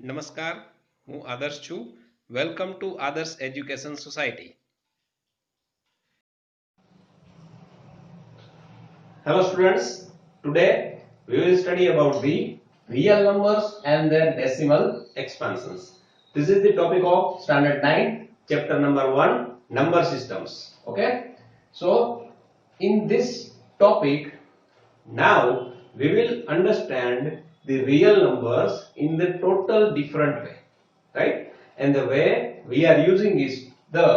નમસ્કાર, હું આદર્શ છું. વેલકમ ટુ આદર્શ education society. Hello students, today we will study about the real numbers and their decimal expansions. This is the topic of standard 9, chapter number 1, number systems. Okay, so in this topic now we will understand the real numbers in the total different way, right? And the way we are using is the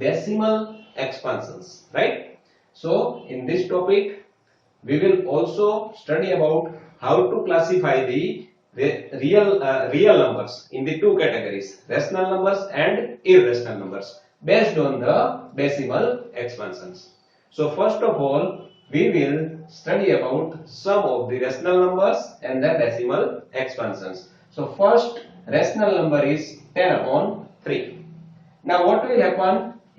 decimal expansions, right? So in this topic we will also study about how to classify the real numbers in the two categories, rational numbers and irrational numbers, based on the decimal expansions. So first of all we will study about some of the rational numbers and the decimal expansions. So first rational number is 10 upon 3. Now what will happen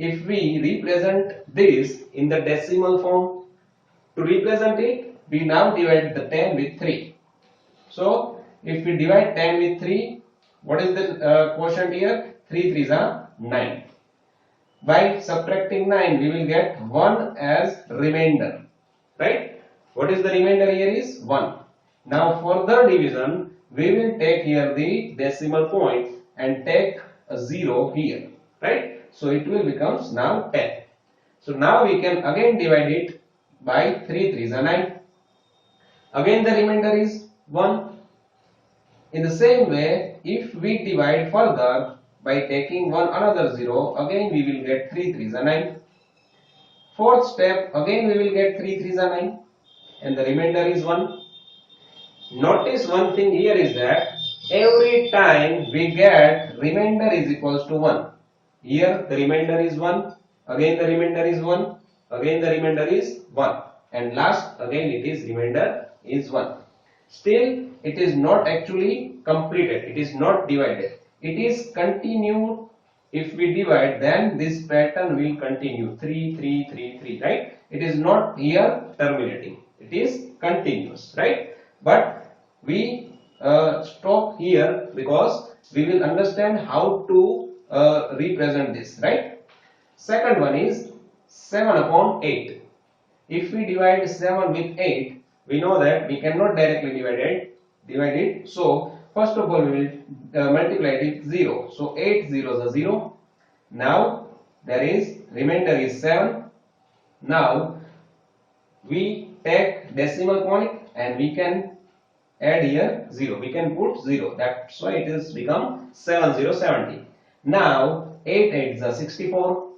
if we represent this in the decimal form? To represent it, we now divide the 10 with 3. So if we divide 10 with 3, what is the quotient here? 3 3s are 9. By subtracting 9, we will get 1 as remainder, right? What is the remainder here is 1. Now further division, we will take here the decimal point and take a 0 here, right? So it will becomes now 10. So now we can again divide it by 3 3s are 9. Again the remainder is 1. In the same way, if we divide further by taking one another 0, again we will get 3 3s are 9. Fourth step, again we will get 3 3s are 9 and the remainder is 1. Notice one thing here is that every time we get remainder is equals to 1. Here the remainder is 1, again the remainder is 1, again the remainder is 1, and last again it is remainder is 1. Still it is not actually completed, it is not divided, it is continued. If we divide, then this pattern will continue 3 3 3 3, right? It is not here terminating, it is continuous, right? But we stop here because we will understand how to represent this, right? Second one is 7 upon 8. If we divide 7 with 8, we know that we cannot directly divide it. So first of all we will multiply it with 0. So 8 zeros are 0. Now there is remainder is 7. Now we take decimal point and we can add here 0. We can put 0. That's why it is become 7070. Now 8 8s are 64.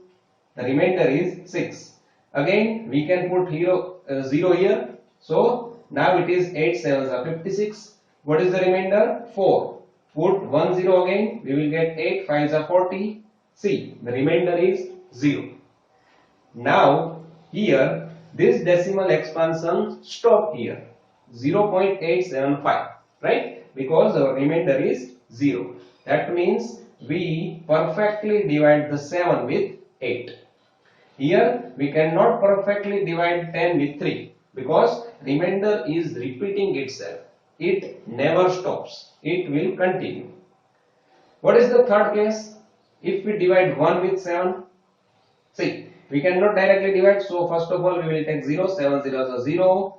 The remainder is 6. Again we can put 0 here. So now it is 8 7s are 56. What is the remainder? 4. Put 1 0 again. We will get 8 5s are 40. See, the remainder is 0. Now here this decimal expansion stop here 0.875, right? Because our remainder is 0. That means we perfectly divide the 7 with 8. Here we cannot perfectly divide 10 with 3 because remainder is repeating itself. It never stops. It will continue. What is the third case? If we divide 1 with 7, see, we cannot directly divide. So first of all we will take 0. 7 zeros are 0.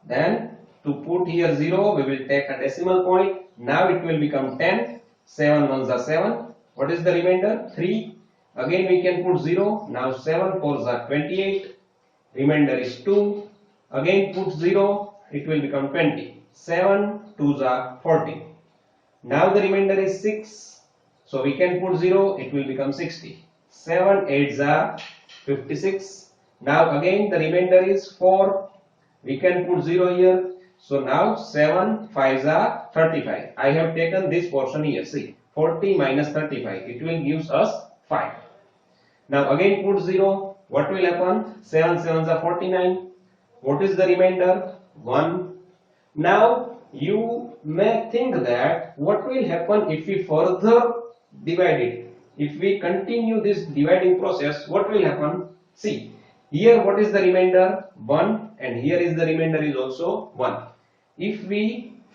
Then to put here 0, we will take a decimal point. Now it will become 10. 7 ones are 7. What is the remainder? 3. Again we can put 0. Now 7 4s are 28. Remainder is 2. Again put 0. It will become 20. 7 2s are 40. Now the remainder is 6. So we can put 0. It will become 60. 7 8s are 56. Now again the remainder is 4. We can put 0 here. So now 7 5s are 35. I have taken this portion here. See, 40 minus 35. It will give us 5. Now again put 0. What will happen? 7 7s are 49. What is the remainder? 1. Now you may think that what will happen if we further divide it? If we continue this dividing process, what will happen? See, here what is the remainder? 1, and here is the remainder is also 1. If we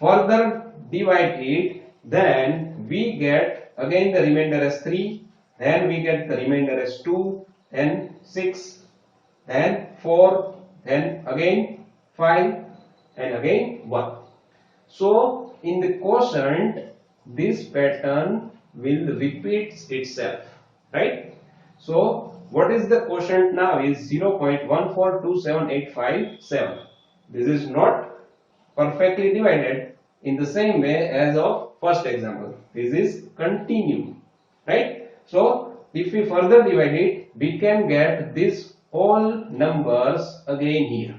further divide it, then we get again the remainder as 3, then we get the remainder as 2, then 6, then 4, then again 5, and again 1. So in the quotient, this pattern will repeat itself, right? So what is the quotient now is 0.1427857. This is not perfectly divided in the same way as of first example. This is continued, right? So if we further divide it, we can get this whole numbers again here,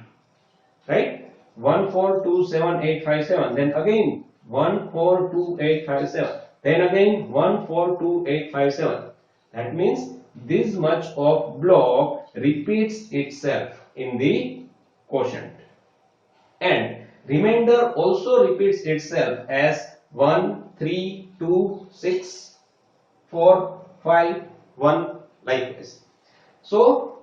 right? 1427857, then again 142857, then again 142857. That means this much of block repeats itself in the quotient, and remainder also repeats itself as 1, 3, 2, 6, 4, 5, 1, like this. So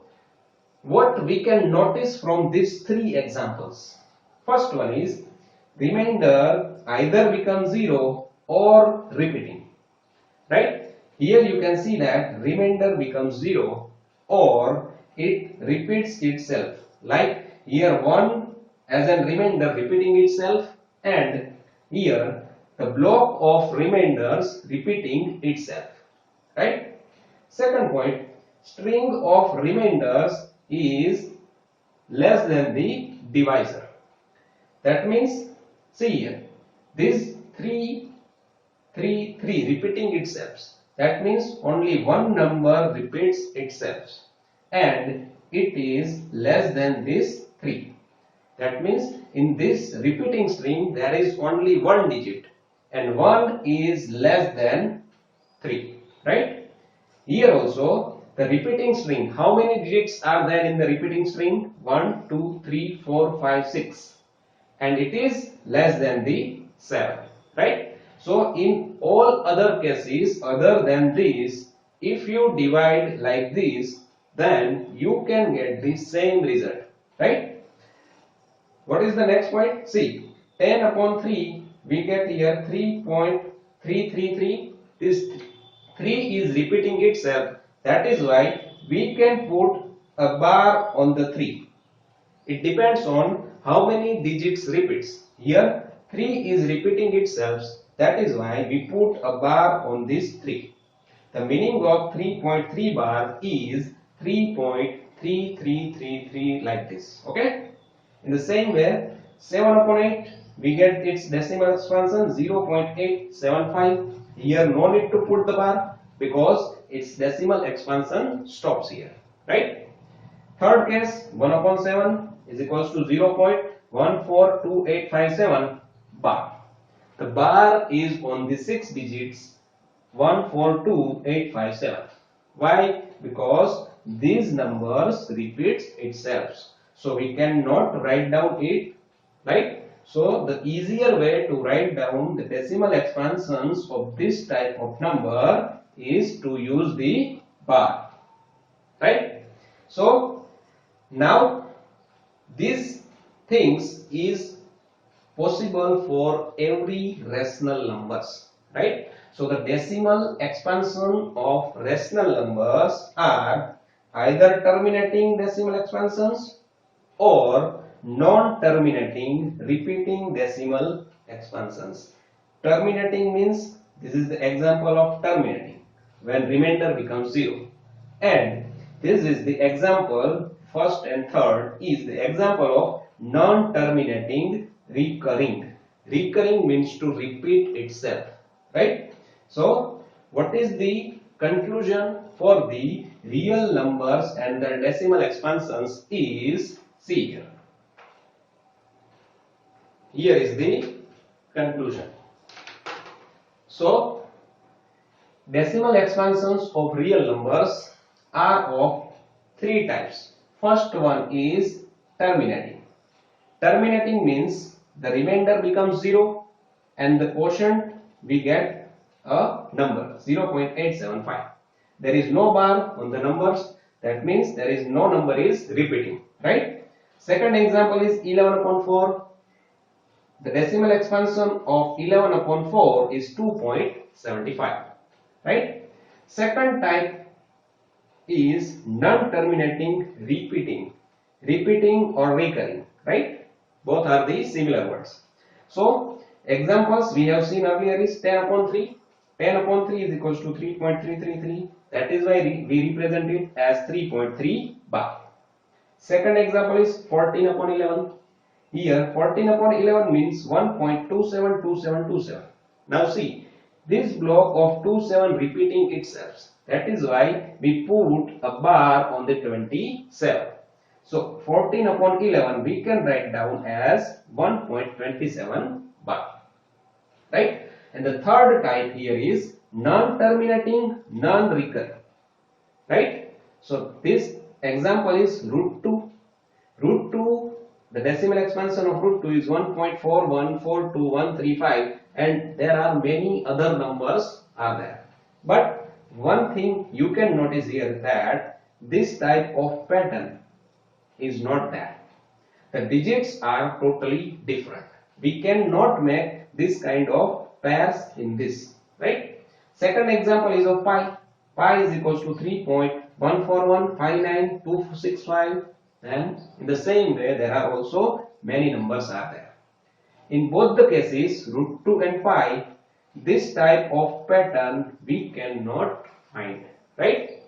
what we can notice from these three examples, first one is remainder either becomes 0 or repeating, right? Here you can see that remainder becomes 0 or it repeats itself, like here 1 as a remainder repeating itself, and here the block of remainders repeating itself, right? Second point, string of remainders is less than the divisor. That means, see here, this 3, 3, 3 repeating itself. That means only one number repeats itself, and it is less than this 3. That means in this repeating string there is only one digit, and 1 is less than 3, right? Here also the repeating string, how many digits are there in the repeating string? 1, 2, 3, 4, 5, 6, and it is less than the 7, right? So in all other cases other than this, if you divide like this, then you can get the same result, right? What is the next point? See, 10 upon 3, we get here 3.333. This 3 is repeating itself. That is why we can put a bar on the 3. It depends on how many digits repeats. Here 3 is repeating itself. That is why we put a bar on this 3. The meaning of 3.3 bar is 3.3333, like this. Okay? In the same way, 7 upon 8, we get its decimal expansion 0.875. Here no need to put the bar because its decimal expansion stops here, right? Third case, 1 upon 7 is equals to 0.142857 bar. The bar is on the 6 digits 142857. Why? Because these numbers repeats itself. So we cannot write down it, right? So the easier way to write down the decimal expansions of this type of number is to use the bar, right? So now these things is possible for every rational numbers, right? So the decimal expansion of rational numbers are either terminating decimal expansions or non-terminating repeating decimal expansions. Terminating means, this is the example of terminating, when remainder becomes 0, and this is the example, first and third is the example of non-terminating recurring. Recurring means to repeat itself, right? So what is the conclusion for the real numbers and their decimal expansions is, see here. Here is the conclusion. So decimal expansions of real numbers are of three types. First one is terminating. Terminating means the remainder becomes 0 and the quotient we get a number 0.875. There is no bar on the numbers. That means there is no number is repeating, right? Second example is 11 upon 4. the decimal expansion of 11 upon 4 is 2.75, right? Second type is non-terminating repeating or recurring, right? Both are the similar words. So examples we have seen earlier is 10 upon 3. 10 upon 3 is equals to 3.333. That is why we represent it as 3.3 bar. Second example is 14 upon 11. Here 14 upon 11 means 1.272727. Now see, this block of 27 repeating itself. That is why we put a bar on the 27. So 14 upon 11 we can write down as 1.27 bar. Right? And the third type here is non-terminating, non-recurring. Right? So this example is root 2. Root 2, the decimal expansion of root 2 is 1.414235, and there are many other numbers are there. But one thing you can notice here that this type of pattern is not there. The digits are totally different. We cannot make this kind of pairs in this, right? Second example is of pi. Pi is equals to 3.14159.265, and in the same way there are also many numbers are there. In both the cases, root 2 and pi, this type of pattern we cannot find, right?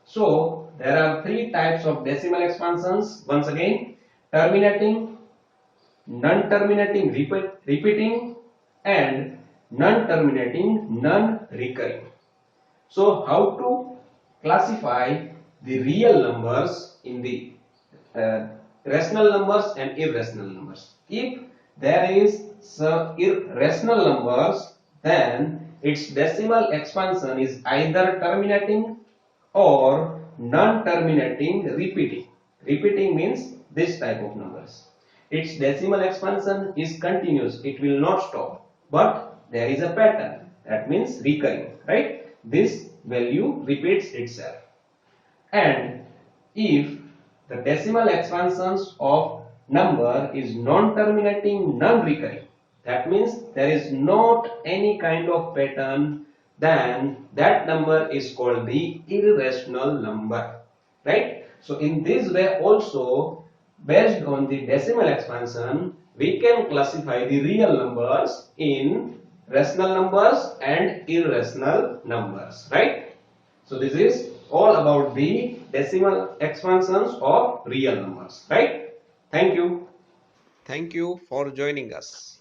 So there are three types of decimal expansions. Once again, terminating, non-terminating repeating, and non-terminating non-recurring. So how to classify the real numbers in the rational numbers and irrational numbers? If there is some irrational numbers, then its decimal expansion is either terminating or non-terminating repeating. Repeating means this type of numbers. Its decimal expansion is continuous, it will not stop, but there is a pattern, that means recurring, right? This value repeats itself. And if the decimal expansions of number is non-terminating, non-recurring, that means there is not any kind of pattern, then that number is called the irrational number, right? So in this way also, based on the decimal expansion, we can classify the real numbers in rational numbers and irrational numbers, right? So this is all about the decimal expansions of real numbers, right? Thank you. Thank you for joining us.